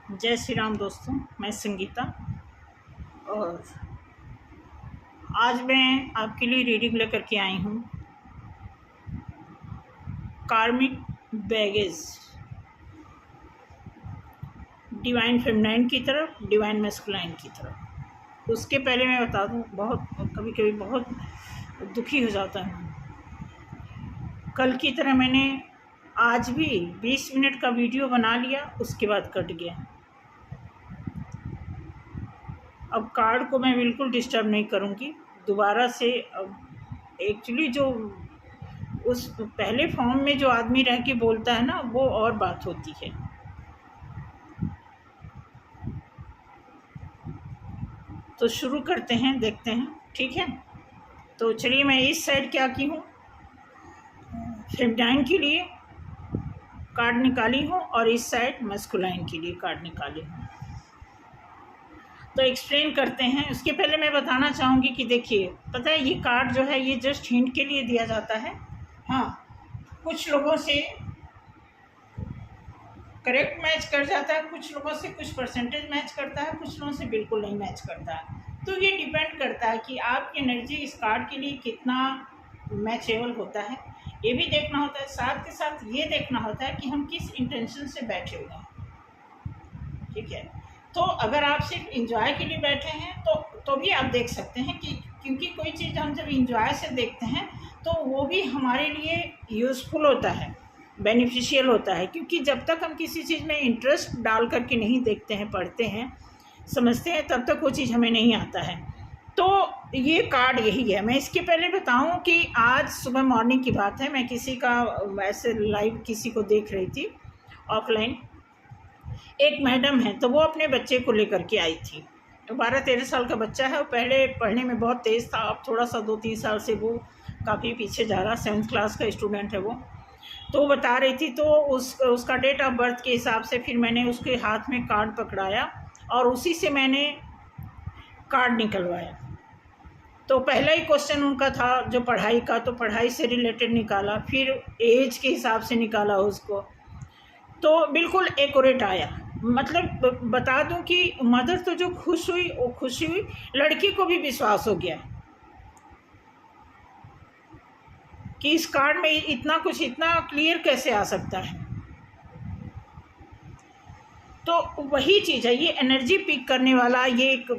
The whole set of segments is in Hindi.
जय श्री राम दोस्तों, मैं संगीता। और आज मैं आपके लिए रीडिंग लेकर के आई हूँ कार्मिक बैगेज, डिवाइन फेमिनाइन की तरफ, डिवाइन मैस्कुलाइन की तरफ। उसके पहले मैं बता दूँ, कभी कभी बहुत दुखी हो जाता हूँ। कल की तरह मैंने आज भी 20 मिनट का वीडियो बना लिया, उसके बाद कट गया। अब कार्ड को मैं बिल्कुल डिस्टर्ब नहीं करूँगी दोबारा से। अब एक्चुअली जो उस पहले फॉर्म में जो आदमी रह के बोलता है ना, वो और बात होती है। तो शुरू करते हैं, देखते हैं, ठीक है। तो चलिए, मैं इस साइड क्या की हूँ, फेमिनाइन के लिए कार्ड निकाली हूँ और इस साइड मैस्कुलाइन के लिए कार्ड निकाली हूँ। तो एक्सप्लेन करते हैं। उसके पहले मैं बताना चाहूँगी कि देखिए, पता है ये कार्ड जो है ये जस्ट हिंट के लिए दिया जाता है। हाँ, कुछ लोगों से करेक्ट मैच कर जाता है, कुछ लोगों से कुछ परसेंटेज मैच करता है, कुछ लोगों से बिल्कुल नहीं मैच करता है। तो ये डिपेंड करता है कि आपकी एनर्जी इस कार्ड के लिए कितना मैचेबल होता है, ये भी देखना होता है। साथ के साथ ये देखना होता है कि हम किस इंटेंशन से बैठे हुए हैं, ठीक है। तो अगर आप सिर्फ इंजॉय के लिए बैठे हैं तो भी आप देख सकते हैं कि क्योंकि कोई चीज़ हम जब इंजॉय से देखते हैं तो वो भी हमारे लिए यूज़फुल होता है, बेनिफिशियल होता है। क्योंकि जब तक हम किसी चीज़ में इंटरेस्ट डाल करके नहीं देखते हैं, पढ़ते हैं, समझते हैं, तब तक वो चीज़ हमें नहीं आता है। तो ये कार्ड यही है। मैं इसके पहले बताऊं कि आज सुबह मॉर्निंग की बात है, मैं किसी का वैसे लाइव किसी को देख रही थी ऑफलाइन। एक मैडम है, तो वो अपने बच्चे को लेकर के आई थी। 12-13 साल का बच्चा है। वो पहले पढ़ने में बहुत तेज़ था, अब थोड़ा सा 2-3 साल से वो काफ़ी पीछे जा रहा। 7th क्लास का स्टूडेंट है वो। तो वो बता रही थी, तो उसका डेट ऑफ बर्थ के हिसाब से फिर मैंने उसके हाथ में कार्ड पकड़ाया और उसी से मैंने कार्ड निकलवाया। तो पहला ही क्वेश्चन उनका था जो पढ़ाई का, तो पढ़ाई से रिलेटेड निकाला, फिर एज के हिसाब से निकाला उसको, तो बिल्कुल एक्यूरेट आया। मतलब बता दूं कि मदर तो जो खुश हुई, वो खुशी हुई, लड़की को भी विश्वास हो गया कि इस कार्ड में इतना कुछ, इतना क्लियर कैसे आ सकता है। तो वही चीज़ है, ये एनर्जी पिक करने वाला ये एक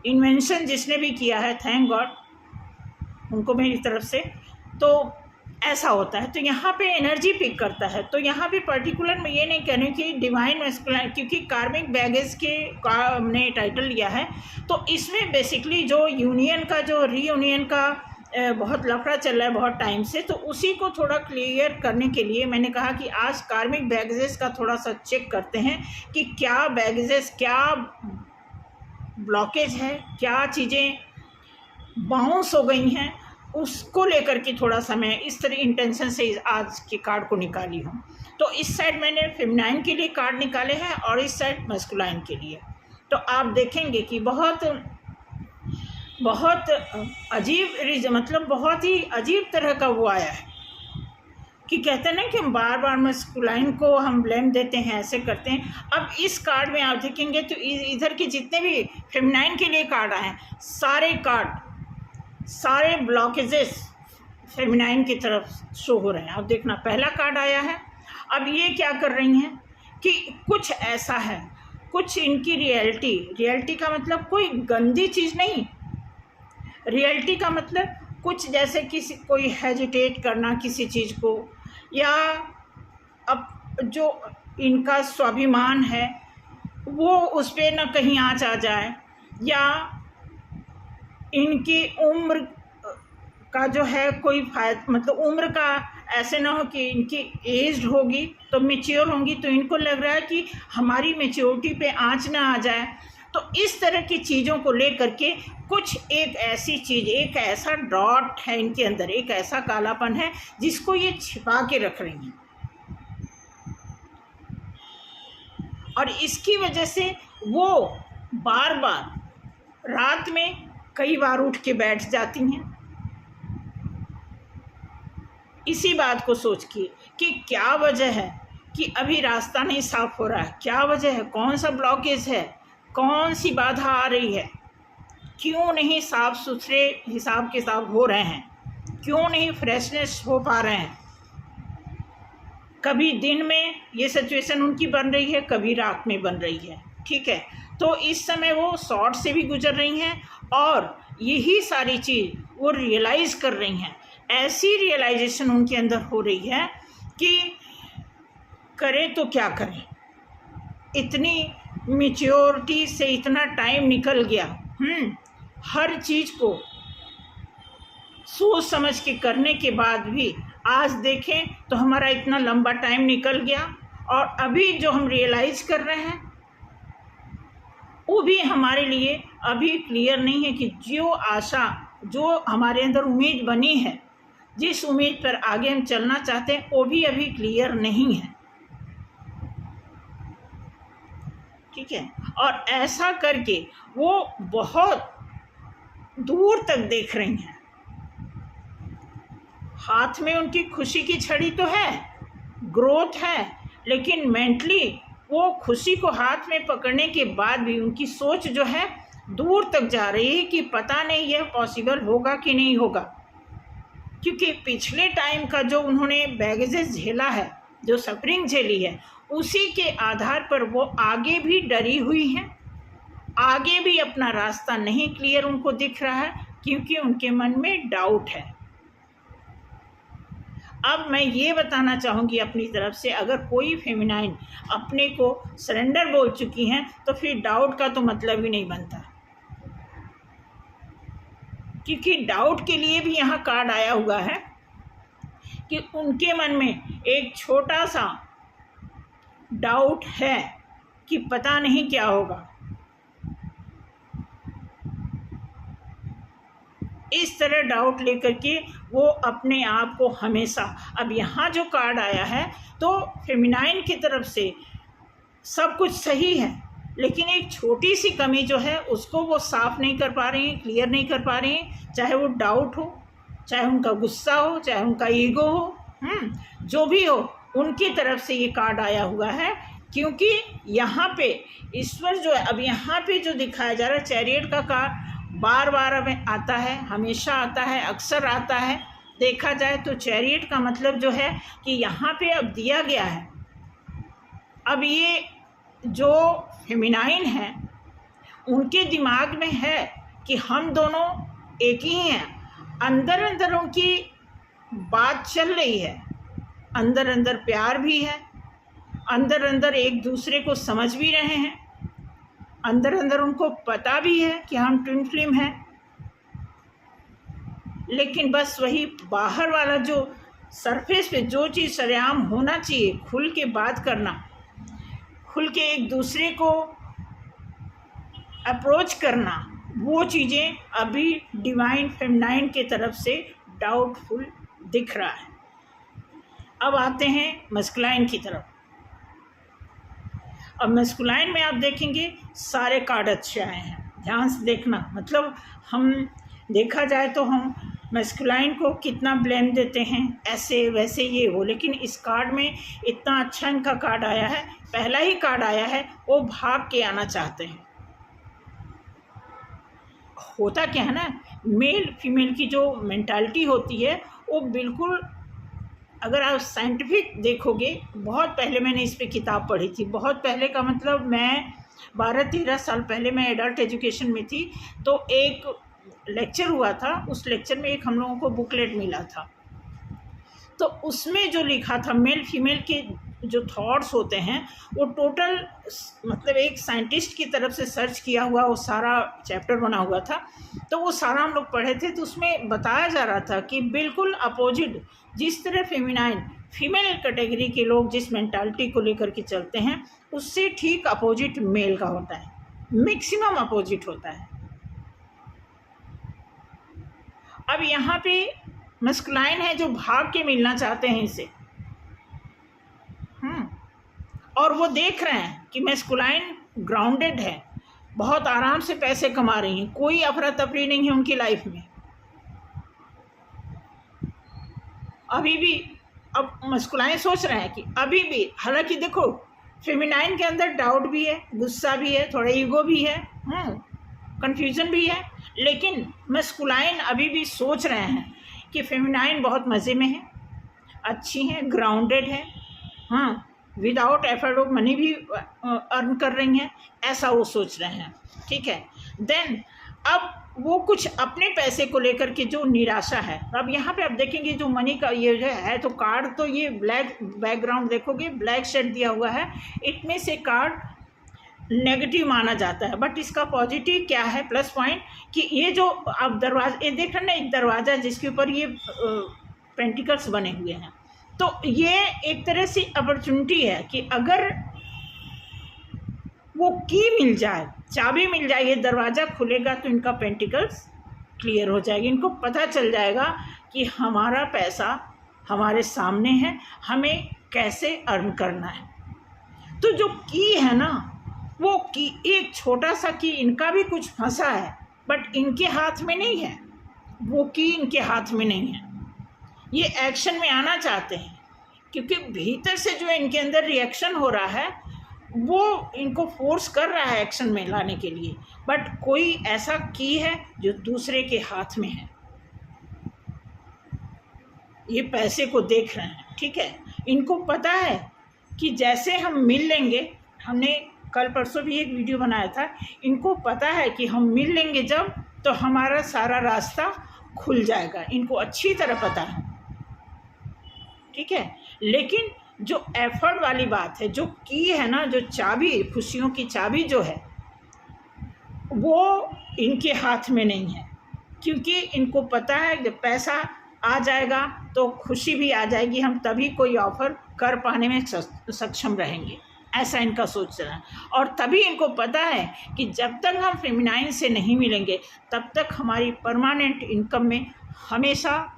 इन्वेंशन जिसने भी किया है, थैंक गॉड उनको मेरी तरफ से। तो ऐसा होता है। तो यहाँ पे एनर्जी पिक करता है। तो यहाँ पे पर्टिकुलर मैं ये नहीं कह रही कि डिवाइन मैस्कुलाइन, क्योंकि कार्मिक बैगेज के का हमने टाइटल लिया है। तो इसमें बेसिकली जो यूनियन का, जो रीयूनियन का बहुत लफड़ा चल रहा है बहुत टाइम से, तो उसी को थोड़ा क्लियर करने के लिए मैंने कहा कि आज कार्मिक बैगेजेस का थोड़ा सा चेक करते हैं कि क्या बैगेजेस, क्या ब्लॉकेज है, क्या चीज़ें बाउंस हो गई हैं, उसको लेकर के थोड़ा सा मैं इस तरह इंटेंशन से आज के कार्ड को निकाली हूँ। तो इस साइड मैंने फेमिनाइन के लिए कार्ड निकाले हैं और इस साइड मैस्कुलाइन के लिए। तो आप देखेंगे कि बहुत अजीब, मतलब बहुत ही अजीब तरह का वो आया है कि कहते हैं ना कि हम बार बार मैस्कुलाइन को हम ब्लेम देते हैं, ऐसे करते हैं। अब इस कार्ड में आप देखेंगे तो इधर के जितने भी फेमिनाइन के लिए कार्ड आए हैं, सारे कार्ड, सारे ब्लॉकेजेस फेमिनाइन की तरफ शो हो रहे हैं। अब देखना, पहला कार्ड आया है। अब ये क्या कर रही हैं कि कुछ ऐसा है, कुछ इनकी रियलिटी का मतलब कोई गंदी चीज़ नहीं। रियलिटी का मतलब कुछ जैसे कोई हेजिटेट करना किसी चीज़ को, या अब जो इनका स्वाभिमान है वो उस पर न कहीं आँच आ जाए, या इनकी उम्र का जो है कोई मतलब उम्र का ऐसे ना हो कि इनकी एज होगी तो मेच्योर होंगी, तो इनको लग रहा है कि हमारी मेच्योरिटी पे आँच ना आ जाए। तो इस तरह की चीज़ों को लेकर के कुछ एक ऐसी चीज़, एक ऐसा डॉट है इनके अंदर, एक ऐसा कालापन है जिसको ये छिपा के रख रही हैं। और इसकी वजह से वो बार बार रात में कई बार उठ के बैठ जाती हैं इसी बात को सोच के कि क्या वजह है कि अभी रास्ता नहीं साफ हो रहा है, क्या वजह है, कौन सा ब्लॉकेज है, कौन सी बाधा आ रही है, क्यों नहीं साफ सुथरे हिसाब किताब हो रहे हैं, क्यों नहीं फ्रेशनेस हो पा रहे हैं। कभी दिन में ये सिचुएशन उनकी बन रही है, कभी रात में बन रही है, ठीक है। तो इस समय वो शॉर्ट से भी गुजर रही हैं और यही सारी चीज़ वो रियलाइज़ कर रही हैं। ऐसी रियलाइजेशन उनके अंदर हो रही है कि करें तो क्या करें, इतनी मैच्योरिटी से इतना टाइम निकल गया, हर चीज़ को सोच समझ के करने के बाद भी आज देखें तो हमारा इतना लंबा टाइम निकल गया और अभी जो हम रियलाइज़ कर रहे हैं वो भी हमारे लिए अभी क्लियर नहीं है कि जो आशा, जो हमारे अंदर उम्मीद बनी है, जिस उम्मीद पर आगे हम चलना चाहते हैं, वो भी अभी क्लियर नहीं है, ठीक है। और ऐसा करके वो बहुत दूर तक देख रही हैं। हाथ में उनकी खुशी की छड़ी तो है, ग्रोथ है, लेकिन मेंटली वो खुशी को हाथ में पकड़ने के बाद भी उनकी सोच जो है दूर तक जा रही है कि पता नहीं यह पॉसिबल होगा कि नहीं होगा। क्योंकि पिछले टाइम का जो उन्होंने बैगेजेस झेला है, जो सफरिंग झेली है, उसी के आधार पर वो आगे भी डरी हुई हैं, आगे भी अपना रास्ता नहीं क्लियर उनको दिख रहा है, क्योंकि उनके मन में डाउट है। अब मैं ये बताना चाहूँगी अपनी तरफ से, अगर कोई फेमिनाइन अपने को सरेंडर बोल चुकी हैं तो फिर डाउट का तो मतलब ही नहीं बनता, क्योंकि डाउट के लिए भी यहाँ कार्ड आया हुआ है कि उनके मन में एक छोटा सा डाउट है कि पता नहीं क्या होगा। इस तरह डाउट लेकर के वो अपने आप को हमेशा, अब यहाँ जो कार्ड आया है तो फेमिनाइन की तरफ से सब कुछ सही है, लेकिन एक छोटी सी कमी जो है उसको वो साफ नहीं कर पा रही हैं, क्लियर नहीं कर पा रही हैं। चाहे वो डाउट हो, चाहे उनका गुस्सा हो, चाहे उनका ईगो हो, जो भी हो, उनकी तरफ से ये कार्ड आया हुआ है। क्योंकि यहाँ पे ईश्वर जो है, अब यहाँ पे जो दिखाया जा रहा है, चैरियट का कार्ड बार बार हमें आता है, हमेशा आता है, अक्सर आता है। देखा जाए तो चैरियट का मतलब जो है कि यहाँ पे अब दिया गया है, अब ये जो फेमिनाइन है उनके दिमाग में है कि हम दोनों एक ही हैं, अंदर अंदर उनकी बात चल रही है, अंदर अंदर प्यार भी है, अंदर अंदर एक दूसरे को समझ भी रहे हैं, अंदर अंदर उनको पता भी है कि हम ट्विन फ्लेम हैं। लेकिन बस वही बाहर वाला जो सरफेस पे जो चीज़ सरेआम होना चाहिए, खुल के बात करना, खुल के एक दूसरे को अप्रोच करना, वो चीज़ें अभी डिवाइन फेमिनाइन के तरफ से डाउटफुल दिख रहा है। अब आते हैं मस्कुलाइन की तरफ। अब मस्कुलाइन में आप देखेंगे सारे कार्ड अच्छे आए हैं, ध्यान से देखना। मतलब हम देखा जाए तो हम मस्कुलाइन को कितना ब्लेम देते हैं, ऐसे वैसे ये वो, लेकिन इस कार्ड में इतना अच्छा इनका कार्ड आया है, पहला ही कार्ड आया है, वो भाग के आना चाहते हैं। होता क्या है ना, मेल फीमेल की जो मेंटालिटी होती है वो बिल्कुल, अगर आप साइंटिफिक देखोगे, बहुत पहले मैंने इस पे किताब पढ़ी थी, बहुत पहले का मतलब मैं 12-13 साल पहले मैं एडल्ट एजुकेशन में थी, तो एक लेक्चर हुआ था, उस लेक्चर में एक हम लोगों को बुकलेट मिला था, तो उसमें जो लिखा था मेल फीमेल के जो थॉट्स होते हैं वो टोटल, मतलब एक साइंटिस्ट की तरफ से सर्च किया हुआ वो सारा चैप्टर बना हुआ था, तो वो सारा हम लोग पढ़े थे। तो उसमें बताया जा रहा था कि बिल्कुल अपोजिट, जिस तरह फेमिनाइन फीमेल कैटेगरी के लोग जिस मेंटालिटी को लेकर के चलते हैं, उससे ठीक अपोजिट मेल का होता है, मैक्सिमम अपोजिट होता है। अब यहाँ पे मस्कुलाइन है जो भाग के मिलना चाहते हैं इसे, और वो देख रहे हैं कि मस्कुलाइन ग्राउंडेड है, बहुत आराम से पैसे कमा रही हैं, कोई अफरा तफरी नहीं है उनकी लाइफ में, अभी भी अब मस्कुलाइन सोच रहे हैं कि अभी भी, हालांकि देखो फेमिनाइन के अंदर डाउट भी है, गुस्सा भी है, थोड़ा ईगो भी है, कंफ्यूजन भी है, लेकिन मस्कुलाइन अभी भी सोच रहे हैं कि फेमिनाइन बहुत मज़े में है, अच्छी है, ग्राउंडेड है, हाँ, विदाउट एफर्ट ऑफ मनी भी अर्न कर रही हैं, ऐसा वो सोच रहे हैं। ठीक है, देन अब वो कुछ अपने पैसे को लेकर के जो निराशा है, अब यहाँ पे आप देखेंगे जो मनी का ये जो है, तो कार्ड तो ये ब्लैक बैकग्राउंड देखोगे, ब्लैक शेड दिया हुआ है, इनमें से कार्ड नेगेटिव माना जाता है, बट इसका पॉजिटिव क्या है, प्लस पॉइंट, कि ये जो आप दरवाजा ये देख रहे हैं ना, एक दरवाज़ा जिसके ऊपर ये पेंटिकल्स बने हुए हैं, तो ये एक तरह से अपॉर्चुनिटी है कि अगर वो की मिल जाए, चाबी मिल जाए, ये दरवाज़ा खुलेगा तो इनका पेंटिकल्स क्लियर हो जाएगी, इनको पता चल जाएगा कि हमारा पैसा हमारे सामने है, हमें कैसे अर्न करना है। तो जो की है ना, वो की, एक छोटा सा की इनका भी कुछ फंसा है, बट इनके हाथ में नहीं है, वो की इनके हाथ में नहीं है, ये एक्शन में आना चाहते हैं, क्योंकि भीतर से जो इनके अंदर रिएक्शन हो रहा है वो इनको फोर्स कर रहा है एक्शन में लाने के लिए, बट कोई ऐसा की है जो दूसरे के हाथ में है, ये पैसे को देख रहे हैं। ठीक है, इनको पता है कि जैसे हम मिल लेंगे, हमने कल परसों भी एक वीडियो बनाया था, इनको पता है कि हम मिल लेंगे जब, तो हमारा सारा रास्ता खुल जाएगा, इनको अच्छी तरह पता है। ठीक है, लेकिन जो एफर्ट वाली बात है, जो की है ना, जो चाबी, खुशियों की चाबी जो है, वो इनके हाथ में नहीं है, क्योंकि इनको पता है जब पैसा आ जाएगा तो खुशी भी आ जाएगी, हम तभी कोई ऑफ़र कर पाने में सक्षम रहेंगे, ऐसा इनका सोच रहा है। और तभी इनको पता है कि जब तक हम फेमिनाइन से नहीं मिलेंगे तब तक हमारी परमानेंट इनकम में हमेशा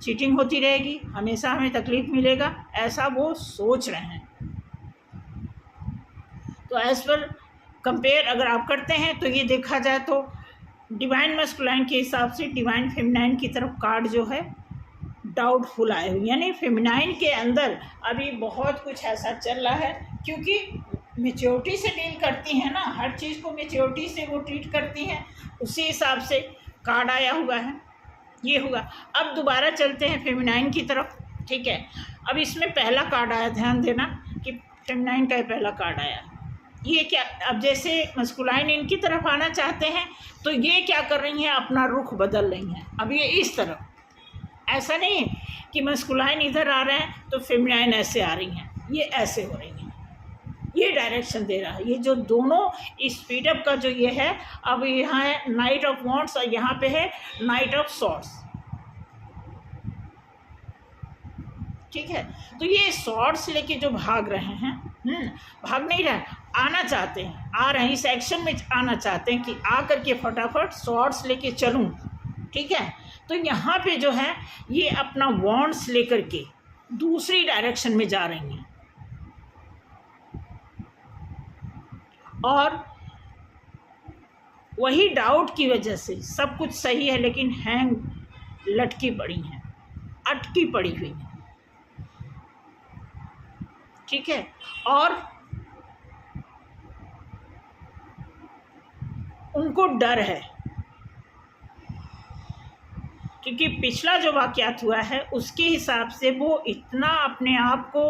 चीटिंग होती रहेगी, हमेशा हमें तकलीफ मिलेगा, ऐसा वो सोच रहे हैं। तो एज़ पर कंपेयर अगर आप करते हैं तो ये देखा जाए तो डिवाइन मस्कुलाइन के हिसाब से डिवाइन फेमिनाइन की तरफ कार्ड जो है डाउटफुल आए हुए, यानी फेमिनाइन के अंदर अभी बहुत कुछ ऐसा चल रहा है, क्योंकि मेच्योरिटी से डील करती हैं ना, हर चीज़ को मेच्योरिटी से वो ट्रीट करती हैं, उसी हिसाब से कार्ड आया हुआ है, ये हुआ। अब दोबारा चलते हैं फेमिनाइन की तरफ। ठीक है, अब इसमें पहला कार्ड आया, ध्यान देना कि फेमिनाइन का पहला कार्ड आया, ये क्या, अब जैसे मस्कुलाइन इनकी तरफ आना चाहते हैं तो ये क्या कर रही हैं, अपना रुख बदल रही हैं। अब ये इस तरफ, ऐसा नहीं है कि मस्कुलाइन इधर आ रहे हैं तो फेमिनाइन ऐसे आ रही हैं, ये ऐसे हो रही हैं, ये डायरेक्शन दे रहा है। ये जो दोनों स्पीडअप का जो ये है, अब यहाँ है नाइट ऑफ वॉन्ड्स और यहाँ पे है नाइट ऑफ सॉर्ड्स। ठीक है, तो ये सॉर्ड्स लेके जो भाग रहे हैं, भाग नहीं रहे, आना चाहते हैं, आ रहे हैं, इस एक्शन में आना चाहते हैं कि आ करके फटाफट सॉर्ड्स लेके चलूं। ठीक है, तो यहाँ पे जो है ये अपना वॉन्ड्स लेकर के दूसरी डायरेक्शन में जा रही हैं, और वही डाउट की वजह से सब कुछ सही है लेकिन हैंग लटकी पड़ी हैं, अटकी पड़ी हुई हैं। ठीक है, और उनको डर है, क्योंकि पिछला जो वाक़यात हुआ है उसके हिसाब से वो इतना अपने आप को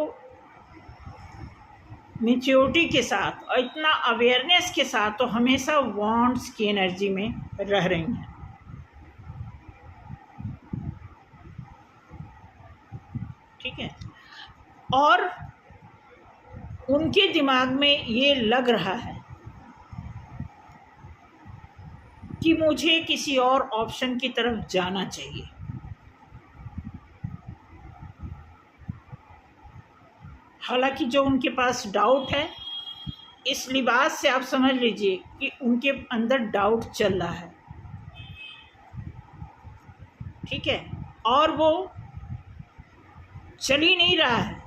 मैच्योरिटी के साथ और इतना अवेयरनेस के साथ तो हमेशा वॉन्ट्स की एनर्जी में रह रही हैं। ठीक है, और उनके दिमाग में ये लग रहा है कि मुझे किसी और ऑप्शन की तरफ जाना चाहिए। हालांकि जो उनके पास डाउट है, इस लिबास से आप समझ लीजिए कि उनके अंदर डाउट चल रहा है। ठीक है, और वो चल ही नहीं रहा है,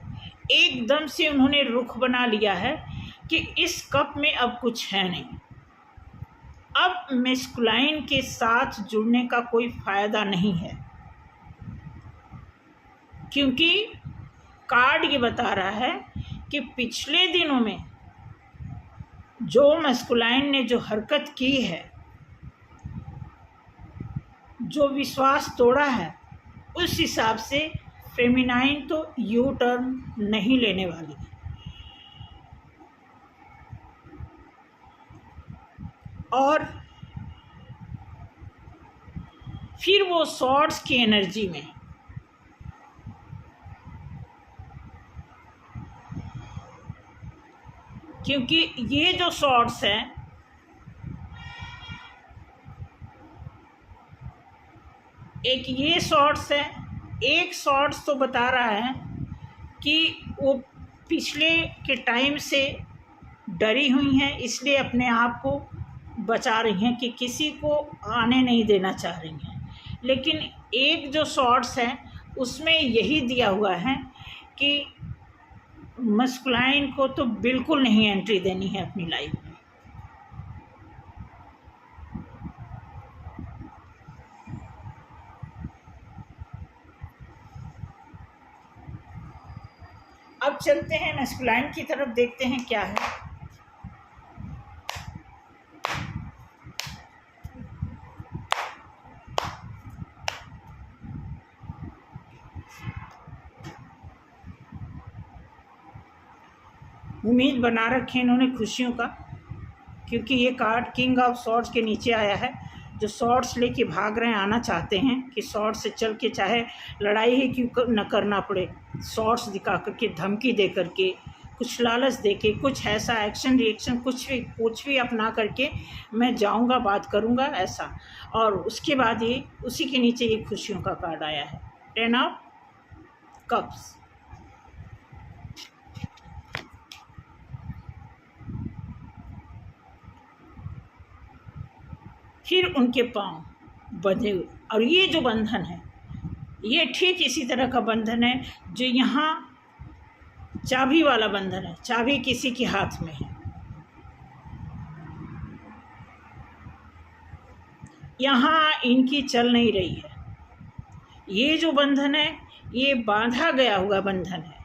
एकदम से उन्होंने रुख बना लिया है कि इस कप में अब कुछ है नहीं, अब मैस्कुलाइन के साथ जुड़ने का कोई फ़ायदा नहीं है, क्योंकि कार्ड ये बता रहा है कि पिछले दिनों में जो मस्कुलाइन ने जो हरकत की है, जो विश्वास तोड़ा है, उस हिसाब से फेमिनाइन तो यू टर्न नहीं लेने वाली। और फिर वो सॉर्ड्स की एनर्जी में क्योंकि ये जो सॉर्ड्स हैं एक ये सॉर्ड्स है, एक सॉर्ड्स तो बता रहा है कि वो पिछले के टाइम से डरी हुई हैं, इसलिए अपने आप को बचा रही हैं कि किसी को आने नहीं देना चाह रही हैं। लेकिन एक जो सॉर्ड्स है उसमें यही दिया हुआ है कि मस्कुलाइन को तो बिल्कुल नहीं एंट्री देनी है अपनी लाइफ में। अब चलते हैं मस्कुलाइन की तरफ, देखते हैं क्या है। उम्मीद बना रखे इन्होंने खुशियों का, क्योंकि ये कार्ड किंग ऑफ सॉर्ड्स के नीचे आया है। जो सॉर्ड्स लेके भाग रहे हैं, आना चाहते हैं कि सॉर्ड से चल के चाहे लड़ाई ही क्यों न करना पड़े, सॉर्ड्स दिखा करके, धमकी दे करके, कुछ लालच दे के, कुछ ऐसा एक्शन रिएक्शन कुछ भी अपना करके मैं जाऊंगा, बात करूंगा ऐसा। और उसके बाद ये उसी के नीचे ये खुशियों का कार्ड आया है, 10 ऑफ कप्स। फिर उनके पांव बंधे हुए, और ये जो बंधन है ये ठीक इसी तरह का बंधन है जो यहाँ चाबी वाला बंधन है। चाबी किसी के हाथ में है, यहाँ इनकी चल नहीं रही है। ये जो बंधन है ये बांधा गया हुआ बंधन है।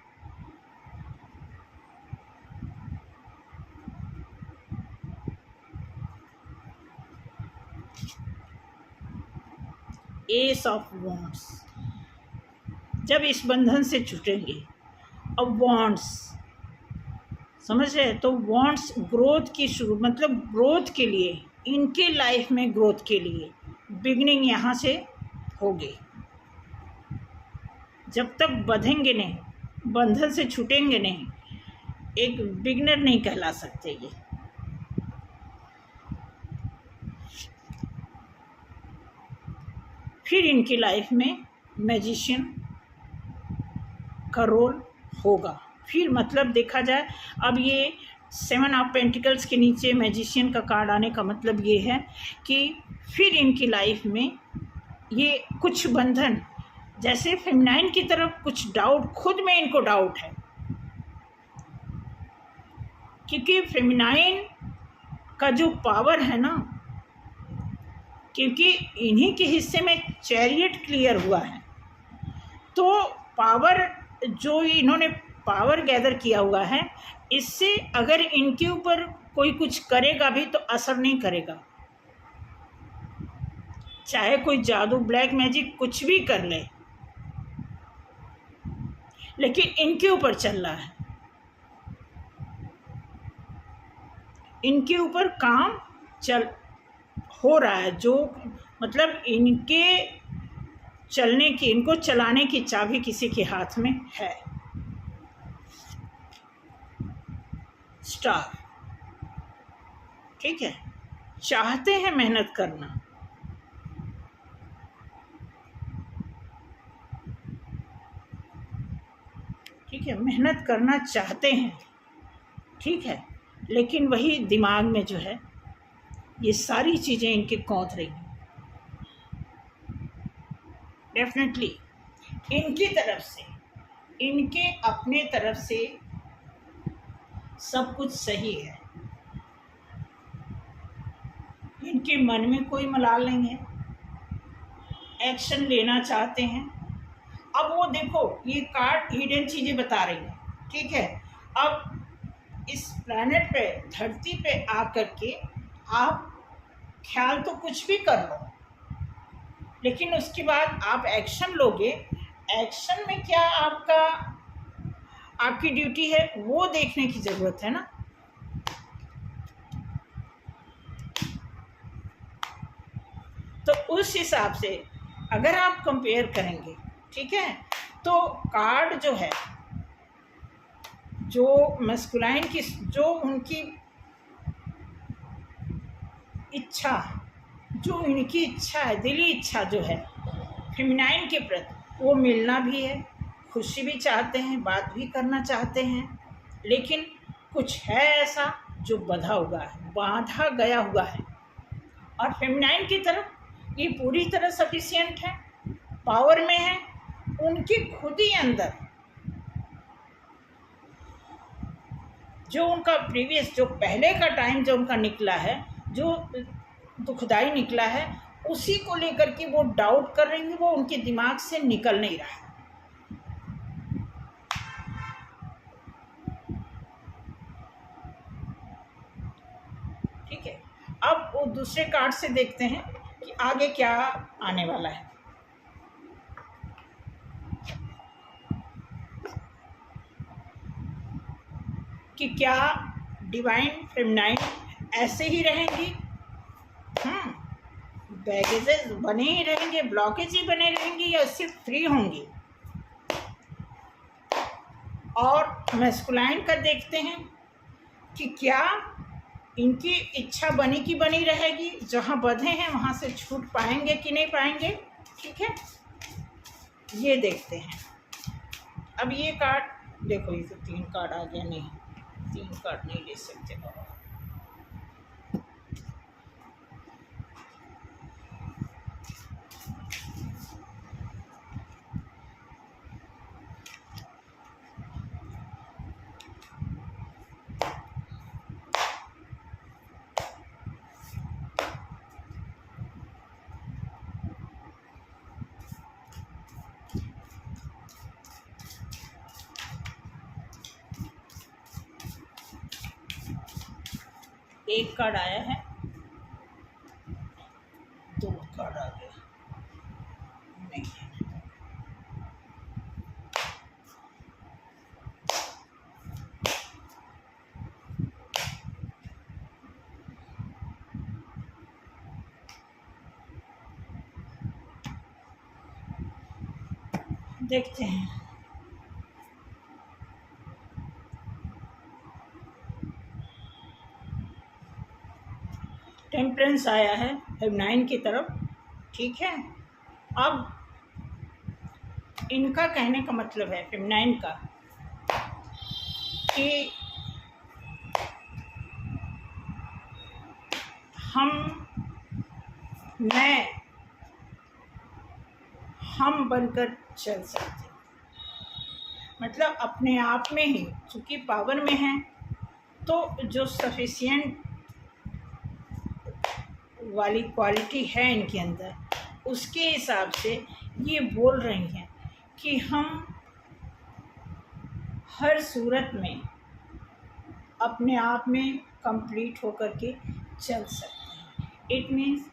एस ऑफ वॉन्ड्स, जब इस बंधन से छूटेंगे। अब वॉन्ड्स समझ रहे हैं, तो वॉन्ड्स ग्रोथ की शुरू, मतलब ग्रोथ के लिए, इनके लाइफ में ग्रोथ के लिए बिगनिंग यहाँ से होगी। जब तक बंधेंगे नहीं, बंधन से छूटेंगे नहीं, एक बिगनर नहीं कहला सकते ये। फिर इनकी लाइफ में मैजिशियन का रोल होगा। फिर मतलब देखा जाए, अब ये 7 ऑफ पेंटिकल्स के नीचे मैजिशियन का कार्ड आने का मतलब ये है कि फिर इनकी लाइफ में ये कुछ बंधन, जैसे फेमिनाइन की तरफ कुछ डाउट, खुद में इनको डाउट है, क्योंकि फेमिनाइन का जो पावर है ना, क्योंकि इन्हीं के हिस्से में चैरियट क्लियर हुआ है, तो पावर जो इन्होंने पावर गैदर किया हुआ है, इससे अगर इनके ऊपर कोई कुछ करेगा भी तो असर नहीं करेगा। चाहे कोई जादू, ब्लैक मैजिक कुछ भी कर ले, लेकिन इनके ऊपर चल रहा है, इनके ऊपर काम हो रहा है, जो मतलब इनके चलने की, इनको चलाने की चाबी किसी के हाथ में है। स्टार, ठीक है, चाहते हैं मेहनत करना, ठीक है, मेहनत करना चाहते हैं, ठीक है, लेकिन वही दिमाग में जो है ये सारी चीज़ें इनके कौंध रही हैं। डेफिनेटली इनकी तरफ से, इनके अपने तरफ से सब कुछ सही है, इनके मन में कोई मलाल नहीं है, एक्शन लेना चाहते हैं। अब वो देखो ये कार्ड हिडन चीज़ें बता रही है, ठीक है। अब इस प्लैनेट पे, धरती पे आकर के आप ख्याल तो कुछ भी कर लो, लेकिन उसके बाद आप एक्शन लोगे। एक्शन में क्या आपकी ड्यूटी है वो देखने की ज़रूरत है ना। तो उस हिसाब से अगर आप कंपेयर करेंगे, ठीक है, तो कार्ड जो है, जो मस्कुलाइन की, जो उनकी इच्छा, जो इनकी इच्छा है, दिली इच्छा जो है फेमिनाइन के प्रति, वो मिलना भी है, खुशी भी चाहते हैं, बात भी करना चाहते हैं, लेकिन कुछ है ऐसा जो बांधा गया हुआ है। और फेमिनाइन की तरफ ये पूरी तरह सफिशिएंट है, पावर में है, उनके खुद ही अंदर जो उनका प्रीवियस, जो पहले का टाइम जो उनका निकला है, जो दुखदाई निकला है, उसी को लेकर के वो डाउट कर रही है, वो उनके दिमाग से निकल नहीं रहा है। ठीक है, अब वो दूसरे कार्ड से देखते हैं कि आगे क्या आने वाला है। कि क्या डिवाइन फेमिनाइन ऐसे ही रहेंगी, बैगेजेस बने ही रहेंगे, ब्लॉकेज ही बने रहेंगे, या सिर्फ फ्री होंगी। और मैस्कुलाइन का देखते हैं कि क्या इनकी इच्छा बनी की बनी रहेगी, जहाँ बंधे हैं वहाँ से छूट पाएंगे कि नहीं पाएंगे। ठीक है, ये देखते हैं। अब ये कार्ड देखो, ये तो 3 कार्ड आ गया, नहीं 3 कार्ड नहीं ले सकते बाबा। एक कार्ड आया है, 2 कार्ड आ गया, नहीं है। देखते हैं। टेम्परेंस आया है फेमिनाइन की तरफ। ठीक है, अब इनका कहने का मतलब है फेमिनाइन का कि हम बनकर चल सकते हैं, मतलब अपने आप में ही, चूँकि पावर में है, तो जो सफिशिएंट वाली क्वालिटी है इनके अंदर, उसके हिसाब से ये बोल रही हैं कि हम हर सूरत में अपने आप में कंप्लीट होकर के चल सकते हैं। इट मीन्स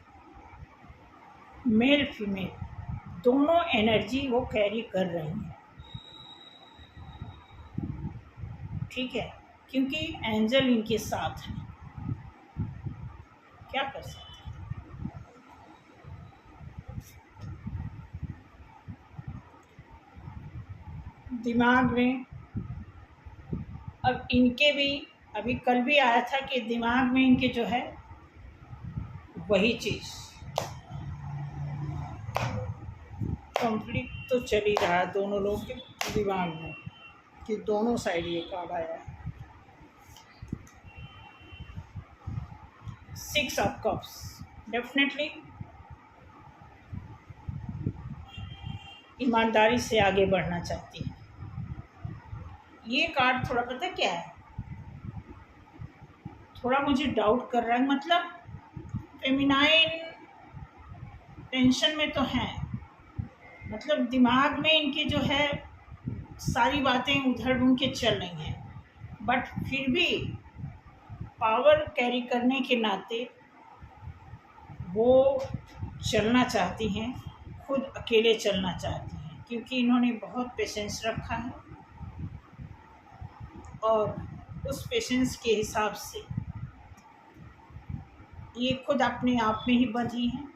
मेल फीमेल दोनों एनर्जी वो कैरी कर रही हैं। ठीक है, क्योंकि एंजल इनके साथ हैं, क्या कर सकते हैं। दिमाग में अब इनके भी, अभी कल भी आया था कि दिमाग में इनके जो है वही चीज़ कंप्लीट तो चल ही रहा है दोनों लोग के दिमाग में, कि दोनों साइड ये कार्ड आया है। 6 ऑफ कप्स डेफिनेटली ईमानदारी से आगे बढ़ना चाहती है। ये कार्ड थोड़ा पता क्या है, थोड़ा मुझे डाउट कर रहा है, मतलब फेमिनाइन टेंशन में तो हैं, मतलब दिमाग में इनके जो है सारी बातें उधर ढूंढ के चल रही हैं, बट फिर भी पावर कैरी करने के नाते वो चलना चाहती हैं, खुद अकेले चलना चाहती हैं, क्योंकि इन्होंने बहुत पेशेंस रखा है और उस पेशेंस के हिसाब से ये खुद अपने आप में ही बंधी हैं।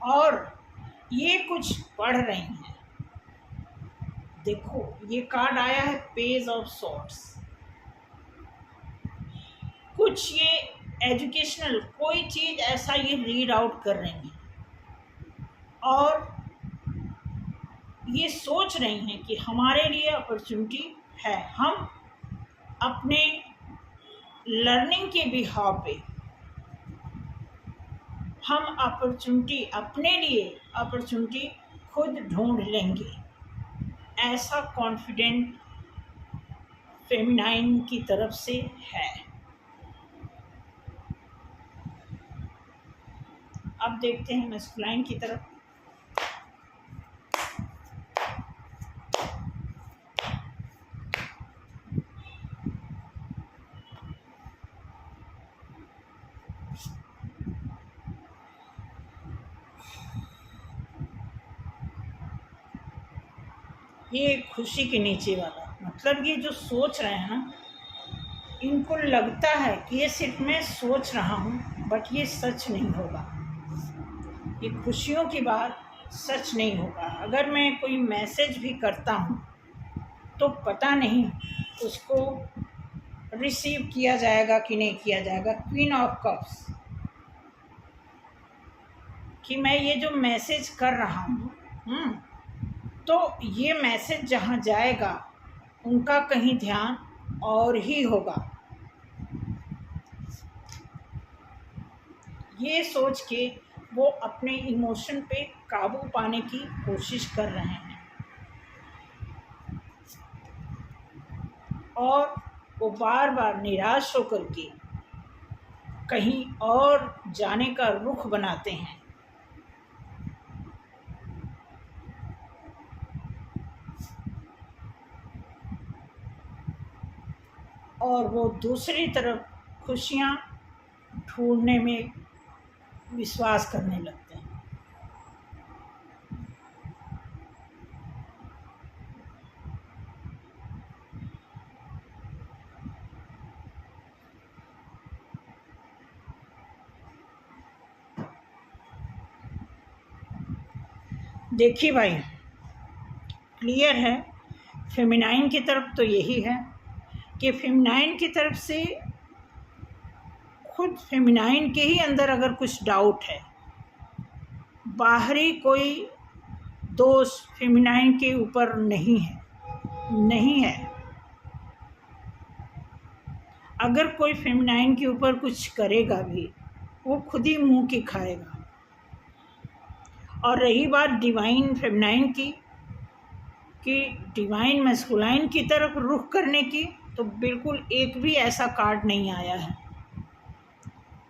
और ये कुछ पढ़ रही हैं। देखो ये कार्ड आया है पेज ऑफ सॉर्ड्स। कुछ ये एजुकेशनल कोई चीज़ ऐसा ये रीड आउट कर रही हैं और ये सोच रही हैं कि हमारे लिए अपॉर्चुनिटी है, हम अपने लर्निंग के बिहाव पे हम अपॉर्चुनिटी अपने लिए अपॉर्चुनिटी खुद ढूंढ लेंगे, ऐसा कॉन्फिडेंट फेमिनाइन की तरफ से है। अब देखते हैं मैस्कुलाइन की तरफ। ये खुशी के नीचे वाला, मतलब ये जो सोच रहे हैं ना, इनको लगता है कि ये सिर्फ मैं सोच रहा हूँ, बट ये सच नहीं होगा। ये खुशियों की बात सच नहीं होगा। अगर मैं कोई मैसेज भी करता हूँ तो पता नहीं उसको रिसीव किया जाएगा कि नहीं किया जाएगा। क्वीन ऑफ कप्स, कि मैं ये जो मैसेज कर रहा हूँ तो ये मैसेज जहाँ जाएगा उनका कहीं ध्यान और ही होगा। ये सोच के वो अपने इमोशन पे काबू पाने की कोशिश कर रहे हैं और वो बार बार निराश होकर के कहीं और जाने का रुख बनाते हैं। और वो दूसरी तरफ खुशियाँ ढूंढने में विश्वास करने लगते हैं। देखिए भाई, क्लियर है फेमिनाइन की तरफ तो यही है कि फेमिनाइन की तरफ से खुद फेमिनाइन के ही अंदर अगर कुछ डाउट है, बाहरी कोई दोष फेमिनाइन के ऊपर नहीं है। अगर कोई फेमिनाइन के ऊपर कुछ करेगा भी, वो खुद ही मुंह की खाएगा। और रही बात डिवाइन फेमिनाइन की, कि डिवाइन मैस्कुलाइन की तरफ रुख करने की, तो बिल्कुल एक भी ऐसा कार्ड नहीं आया है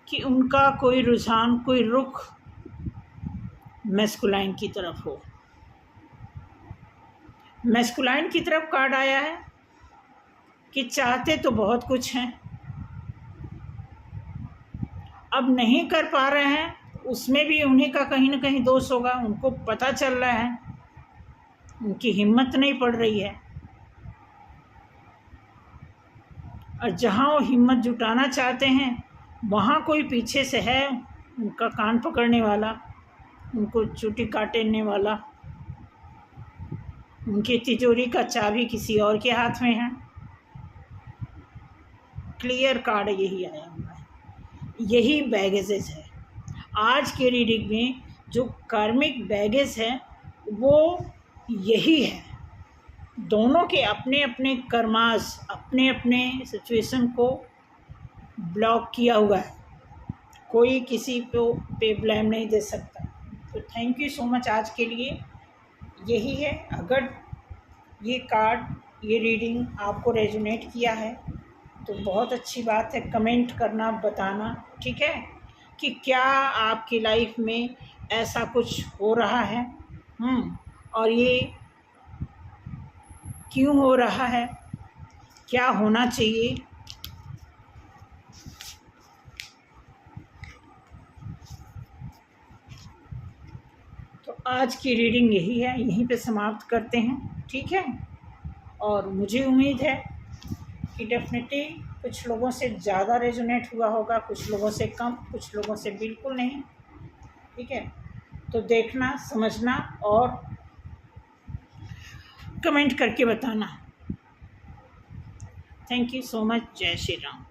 कि उनका कोई रुझान, कोई रुख मैस्कुलाइन की तरफ हो। मैस्कुलाइन की तरफ कार्ड आया है कि चाहते तो बहुत कुछ हैं, अब नहीं कर पा रहे हैं, उसमें भी उन्हीं का कहीं ना कहीं दोष होगा। उनको पता चल रहा है, उनकी हिम्मत नहीं पड़ रही है। और जहाँ वो हिम्मत जुटाना चाहते हैं वहाँ कोई पीछे से है उनका कान पकड़ने वाला, उनको चूटी काटने वाला। उनकी तिजोरी का चाबी किसी और के हाथ में है। क्लियर कार्ड यही आया हुआ है, यही बैगेजेस है। आज के रीडिंग में जो कार्मिक बैगेज है वो यही है। दोनों के अपने अपने कर्मास, अपने अपने सिचुएशन को ब्लॉक किया हुआ है, कोई किसी पे ब्लेम नहीं दे सकता। तो थैंक यू सो मच आज के लिए, यही है। अगर ये कार्ड, ये रीडिंग आपको रेजोनेट किया है तो बहुत अच्छी बात है, कमेंट करना, बताना, ठीक है। कि क्या आपकी लाइफ में ऐसा कुछ हो रहा है, और ये क्यों हो रहा है, क्या होना चाहिए। तो आज की रीडिंग यही है, यहीं पे समाप्त करते हैं, ठीक है। और मुझे उम्मीद है कि डेफिनेटली कुछ लोगों से ज़्यादा रेजोनेट हुआ होगा, कुछ लोगों से कम, कुछ लोगों से बिल्कुल नहीं, ठीक है। तो देखना, समझना और कमेंट करके बताना। Thank you so much. जय श्री राम।